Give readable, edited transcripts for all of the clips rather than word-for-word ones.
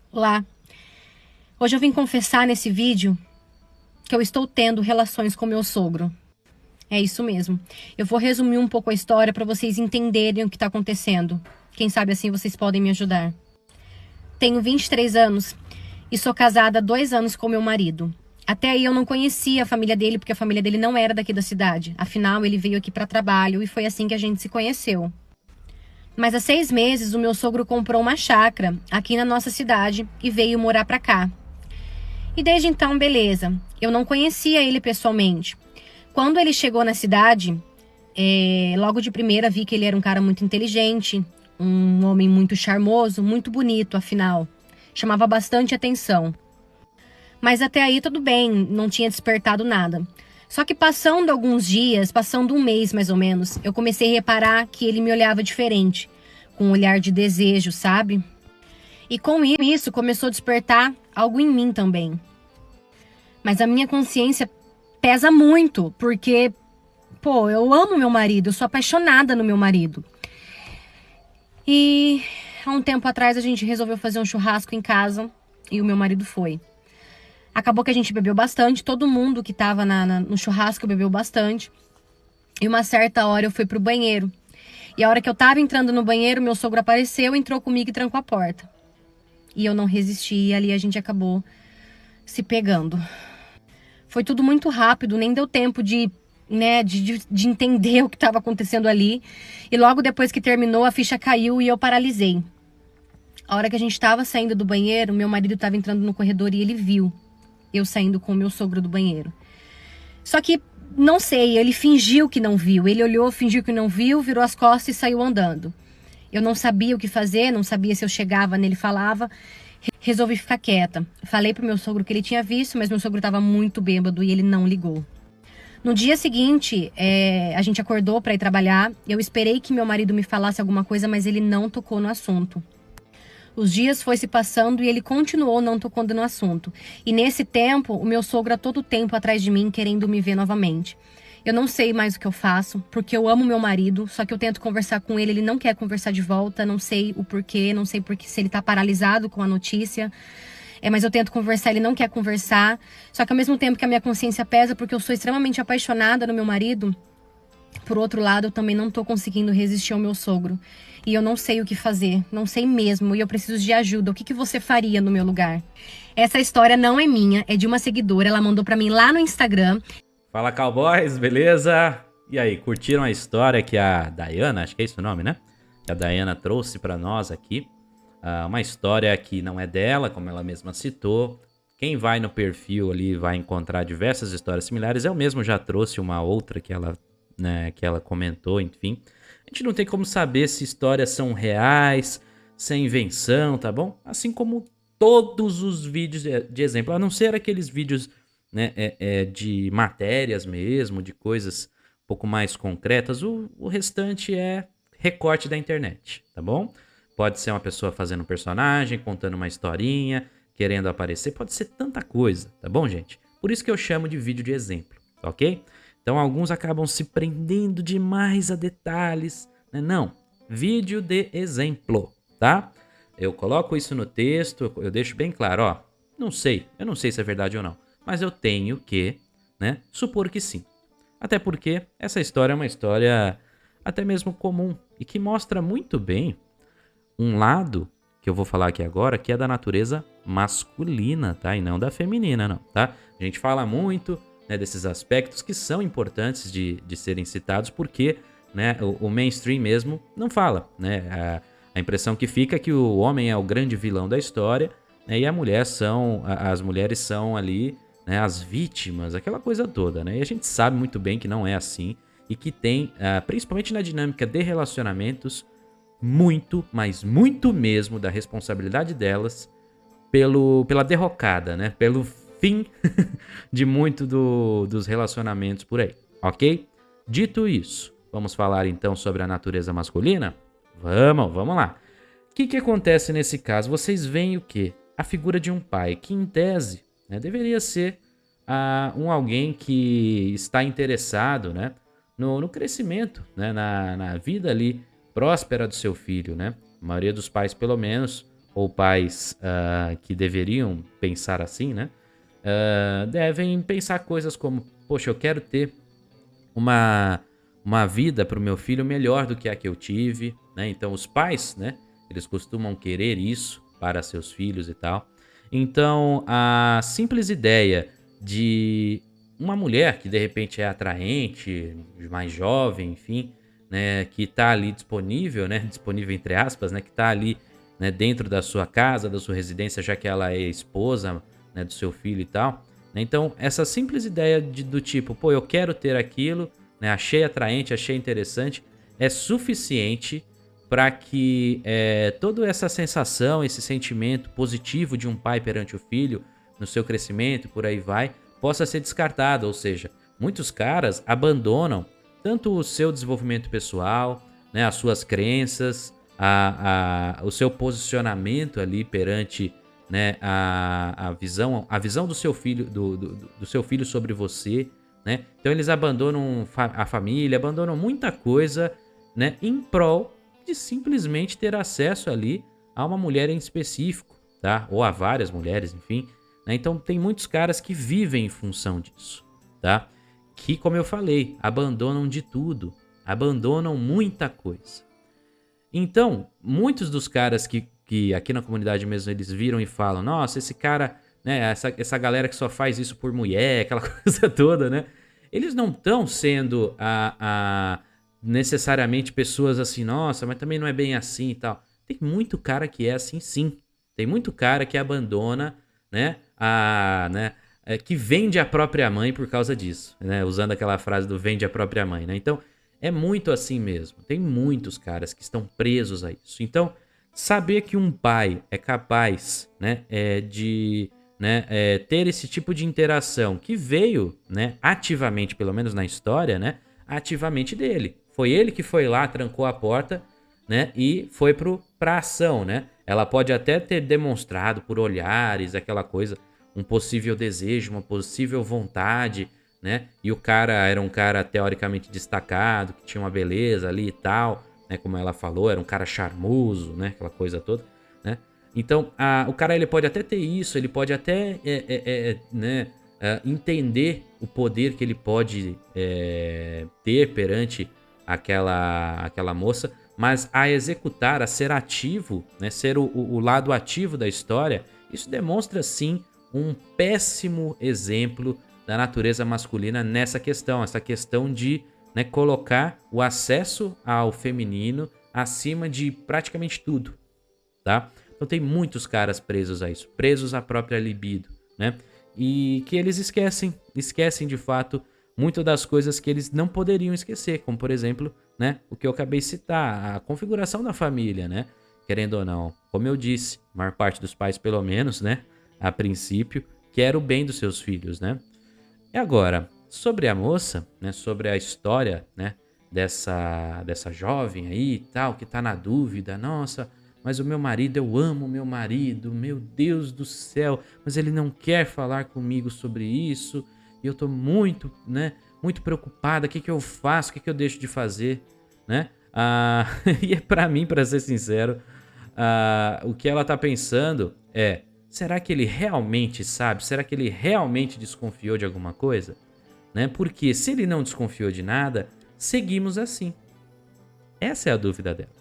Olá, hoje eu vim confessar nesse vídeo que eu estou tendo relações com meu sogro. É isso mesmo. Eu vou resumir um pouco a história para vocês entenderem o que está acontecendo. Quem sabe assim vocês podem me ajudar. Tenho 23 anos e sou casada há 2 anos com meu marido. Até aí eu não conhecia a família dele porque a família dele não era daqui da cidade. Afinal, ele veio aqui para trabalho e foi assim que a gente se conheceu. Mas há 6 meses o meu sogro comprou uma chácara aqui na nossa cidade e veio morar para cá. E desde então, beleza. Eu não conhecia ele pessoalmente. Quando ele chegou na cidade, logo de primeira vi que ele era um cara muito inteligente, um homem muito charmoso, muito bonito, afinal. Chamava bastante atenção. Mas até aí tudo bem, não tinha despertado nada. Só que passando alguns dias, passando um mês mais ou menos, eu comecei a reparar que ele me olhava diferente, com um olhar de desejo, sabe? E com isso começou a despertar algo em mim também. Mas a minha consciência pesa muito, porque, pô, eu amo meu marido, eu sou apaixonada no meu marido. E há um tempo atrás a gente resolveu fazer um churrasco em casa e o meu marido foi. Acabou que a gente bebeu bastante, todo mundo que tava no churrasco bebeu bastante. E uma certa hora eu fui pro banheiro. E a hora que eu tava entrando no banheiro, meu sogro apareceu, entrou comigo e trancou a porta. E eu não resisti e ali a gente acabou se pegando. Foi tudo muito rápido, nem deu tempo de entender o que estava acontecendo ali. E logo depois que terminou, a ficha caiu e eu paralisei. A hora que a gente estava saindo do banheiro, meu marido estava entrando no corredor e ele viu eu saindo com o meu sogro do banheiro. Só que, não sei, ele fingiu que não viu. Ele olhou, fingiu que não viu, virou as costas e saiu andando. Eu não sabia o que fazer, não sabia se eu chegava nele e falava. Resolvi ficar quieta. Falei pro meu sogro que ele tinha visto, mas meu sogro estava muito bêbado e ele não ligou. No dia seguinte, a gente acordou para ir trabalhar. Eu esperei que meu marido me falasse alguma coisa, mas ele não tocou no assunto. Os dias foi se passando e ele continuou não tocando no assunto. E nesse tempo, o meu sogro a todo tempo atrás de mim, querendo me ver novamente. Eu não sei mais o que eu faço, porque eu amo meu marido, só que eu tento conversar com ele, ele não quer conversar de volta, não sei o porquê, não sei porque se ele tá paralisado com a notícia. Mas eu tento conversar, ele não quer conversar. Só que ao mesmo tempo que a minha consciência pesa, porque eu sou extremamente apaixonada no meu marido, por outro lado, eu também não tô conseguindo resistir ao meu sogro. E eu não sei o que fazer, não sei mesmo, e eu preciso de ajuda. O que você faria no meu lugar? Essa história não é minha, é de uma seguidora, ela mandou pra mim lá no Instagram. Fala, cowboys, beleza? E aí, curtiram a história que a Dayana, acho que é esse o nome, né? Que a Dayana trouxe pra nós aqui. Uma história que não é dela, como ela mesma citou. Quem vai no perfil ali vai encontrar diversas histórias similares. Eu mesmo já trouxe uma outra que ela comentou, enfim. A gente não tem como saber se histórias são reais, se é invenção, tá bom? Assim como todos os vídeos de exemplo, a não ser aqueles vídeos, né, de matérias mesmo, de coisas um pouco mais concretas, o restante é recorte da internet, tá bom? Pode ser uma pessoa fazendo um personagem, contando uma historinha, querendo aparecer, pode ser tanta coisa, tá bom, gente? Por isso que eu chamo de vídeo de exemplo, ok? Então alguns acabam se prendendo demais a detalhes, né? Não, vídeo de exemplo, tá? Eu coloco isso no texto, eu deixo bem claro, ó, não sei, eu não sei se é verdade ou não, mas eu tenho que, né, supor que sim. Até porque essa história é uma história até mesmo comum e que mostra muito bem um lado que eu vou falar aqui agora, que é da natureza masculina, tá? E não da feminina, não, tá? A gente fala muito, né, desses aspectos que são importantes de serem citados, porque, né, o mainstream mesmo não fala, né? A impressão que fica é que o homem é o grande vilão da história, né, e as mulheres são ali, né, as vítimas, aquela coisa toda, né? E a gente sabe muito bem que não é assim e que tem, principalmente na dinâmica de relacionamentos, muito, mas muito mesmo da responsabilidade delas pela derrocada, né? Pelo fim de muito dos relacionamentos por aí, ok? Dito isso, vamos falar então sobre a natureza masculina? Vamos lá. O que acontece nesse caso? Vocês veem o quê? A figura de um pai, que em tese, né, deveria ser alguém que está interessado, né, no crescimento, né, na vida ali próspera do seu filho, né? A maioria dos pais, pelo menos, ou pais que deveriam pensar assim, né? Devem pensar coisas como, poxa, eu quero ter uma, uma vida para o meu filho melhor do que a que eu tive, né? Então os pais, né? Eles costumam querer isso para seus filhos e tal. Então a simples ideia de uma mulher que de repente é atraente, mais jovem, enfim, né? Que está ali disponível, né? Disponível entre aspas, né? Que está ali, né? Dentro da sua casa, da sua residência, já que ela é esposa, né? Do seu filho e tal, né. Então, essa simples ideia do tipo, pô, eu quero ter aquilo, né? Achei atraente, achei interessante, é suficiente para que toda essa sensação, esse sentimento positivo de um pai perante o filho, no seu crescimento e por aí vai, possa ser descartado. Ou seja, muitos caras abandonam tanto o seu desenvolvimento pessoal, né, as suas crenças, o seu posicionamento ali perante, né, a visão do seu filho, do seu filho sobre você, né? Então eles abandonam a família, abandonam muita coisa, né, em prol de simplesmente ter acesso ali a uma mulher em específico, tá? Ou a várias mulheres, enfim, né? Então tem muitos caras que vivem em função disso, tá? Que, como eu falei, abandonam de tudo, abandonam muita coisa. Então, muitos dos caras que aqui na comunidade mesmo eles viram e falam: nossa, esse cara, né, essa galera que só faz isso por mulher, aquela coisa toda, né? Eles não estão sendo necessariamente pessoas assim, nossa, mas também não é bem assim e tal. Tem muito cara que é assim, sim. Tem muito cara que abandona, né, que vende a própria mãe por causa disso, né? Usando aquela frase do vende a própria mãe, né? Então, é muito assim mesmo. Tem muitos caras que estão presos a isso. Então, saber que um pai é capaz, né, de, né, ter esse tipo de interação que veio, né, ativamente, pelo menos na história, né, ativamente dele. Foi ele que foi lá, trancou a porta, né, e foi pra ação, né? Ela pode até ter demonstrado por olhares, aquela coisa, um possível desejo, uma possível vontade, né? E o cara era um cara teoricamente destacado, que tinha uma beleza ali e tal, né? Como ela falou, era um cara charmoso, né? Aquela coisa toda, né? Então, o cara ele pode até ter isso, ele pode até né, entender o poder que ele pode ter perante aquela moça, mas a executar, a ser ativo, né? Ser o lado ativo da história, isso demonstra sim um péssimo exemplo da natureza masculina nessa questão, essa questão de, né, colocar o acesso ao feminino acima de praticamente tudo, tá? Então tem muitos caras presos a isso, presos à própria libido, né? E que eles esquecem de fato muito das coisas que eles não poderiam esquecer, como por exemplo, né, o que eu acabei de citar, a configuração da família, né? Querendo ou não, como eu disse, a maior parte dos pais, pelo menos, né, a princípio, quer o bem dos seus filhos, né? E agora, sobre a moça, né, sobre a história, né, dessa jovem aí e tal, que tá na dúvida, nossa, mas o meu marido, eu amo o meu marido, meu Deus do céu, mas ele não quer falar comigo sobre isso, e eu tô muito, né, muito preocupada, o que que eu faço, o que que eu deixo de fazer, né? E pra mim, pra ser sincero, o que ela tá pensando é: será que ele realmente sabe? Será que ele realmente desconfiou de alguma coisa? Né? Porque se ele não desconfiou de nada, seguimos assim. Essa é a dúvida dela.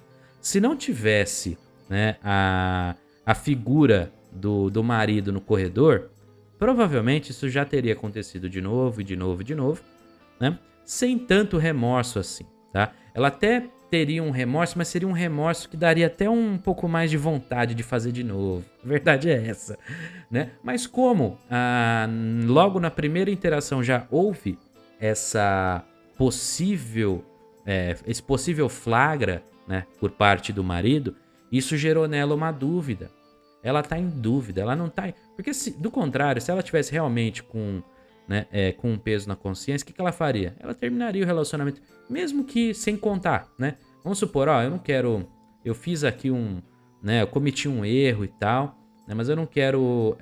Se não tivesse, né, a figura do marido no corredor, provavelmente isso já teria acontecido de novo, e de novo, e de novo, né? Sem tanto remorso assim, tá? Ela até teria um remorso, mas seria um remorso que daria até um pouco mais de vontade de fazer de novo. A verdade é essa, né? Mas como logo na primeira interação já houve essa possível, esse possível flagra, né, por parte do marido, isso gerou nela uma dúvida. Ela tá em dúvida, ela não tá. Porque do contrário, se ela tivesse realmente com, né, com um peso na consciência, o que ela faria? Ela terminaria o relacionamento, mesmo que sem contar, né? Vamos supor, ó, eu não quero, eu fiz aqui né, eu cometi um erro e tal, né, mas eu não quero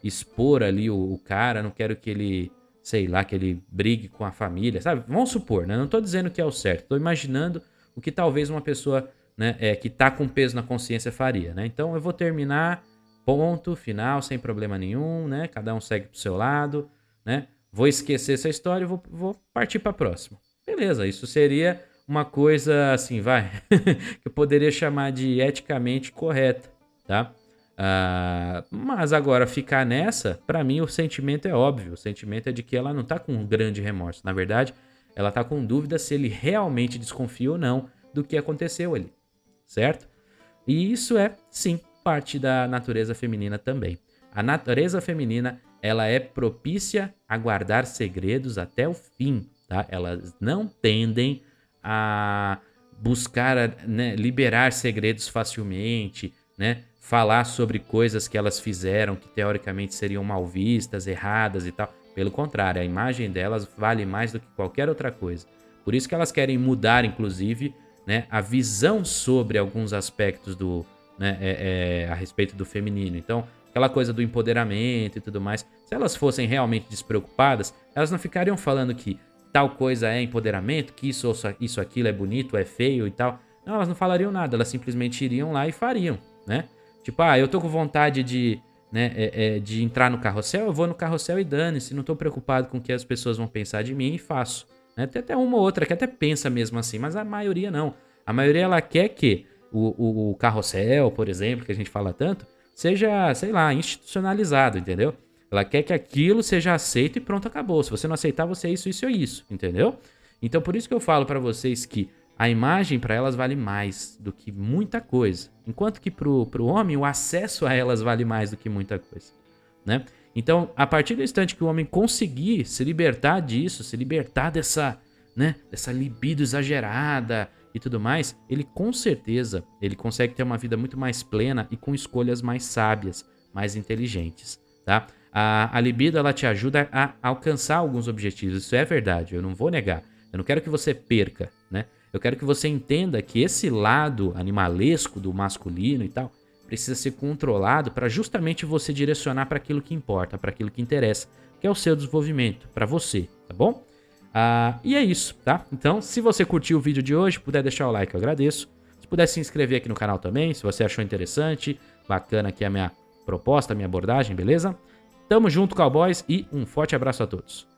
expor ali o cara, não quero que ele, sei lá, que ele brigue com a família, sabe? Vamos supor, né? Não tô dizendo que é o certo, tô imaginando o que talvez uma pessoa né, que tá com peso na consciência faria, né? Então eu vou terminar, ponto, final, sem problema nenhum, né? Cada um segue pro seu lado, né? Vou esquecer essa história e vou partir pra próxima. Beleza, isso seria uma coisa assim, vai, que eu poderia chamar de eticamente correta, tá? Mas agora ficar nessa, pra mim o sentimento é óbvio. O sentimento é de que ela não tá com um grande remorso. Na verdade, ela tá com dúvida se ele realmente desconfia ou não do que aconteceu ali, certo? E isso é, sim, parte da natureza feminina também. A natureza feminina, ela é propícia a guardar segredos até o fim, tá? Elas não tendem a buscar, né, liberar segredos facilmente, né? Falar sobre coisas que elas fizeram que teoricamente seriam mal vistas, erradas e tal. Pelo contrário, a imagem delas vale mais do que qualquer outra coisa. Por isso que elas querem mudar, inclusive, né, a visão sobre alguns aspectos do, né, a respeito do feminino. Então, aquela coisa do empoderamento e tudo mais, se elas fossem realmente despreocupadas, elas não ficariam falando que tal coisa é empoderamento, que isso aquilo é bonito, é feio e tal. Não, elas não falariam nada, elas simplesmente iriam lá e fariam, né? Tipo, eu tô com vontade de, né, de entrar no carrossel, eu vou no carrossel e dane-se, não tô preocupado com o que as pessoas vão pensar de mim e faço. Né? Tem até uma ou outra que até pensa mesmo assim, mas a maioria não. A maioria ela quer que o carrossel, por exemplo, que a gente fala tanto, seja, sei lá, institucionalizado, entendeu? Ela quer que aquilo seja aceito e pronto, acabou. Se você não aceitar, você é isso, isso ou isso, entendeu? Então por isso que eu falo pra vocês que a imagem pra elas vale mais do que muita coisa. Enquanto que pro homem o acesso a elas vale mais do que muita coisa, né? Então, a partir do instante que o homem conseguir se libertar disso, se libertar dessa, né, dessa libido exagerada e tudo mais, ele com certeza, ele consegue ter uma vida muito mais plena e com escolhas mais sábias, mais inteligentes, tá? A libido, ela te ajuda a alcançar alguns objetivos, isso é verdade, eu não vou negar. Eu não quero que você perca, né? Eu quero que você entenda que esse lado animalesco do masculino e tal precisa ser controlado para justamente você direcionar para aquilo que importa, para aquilo que interessa, que é o seu desenvolvimento, para você, tá bom? E é isso, tá? Então, se você curtiu o vídeo de hoje, puder deixar o like, eu agradeço. Se puder se inscrever aqui no canal também, se você achou interessante, bacana aqui a minha proposta, a minha abordagem, beleza? Tamo junto, cowboys, e um forte abraço a todos.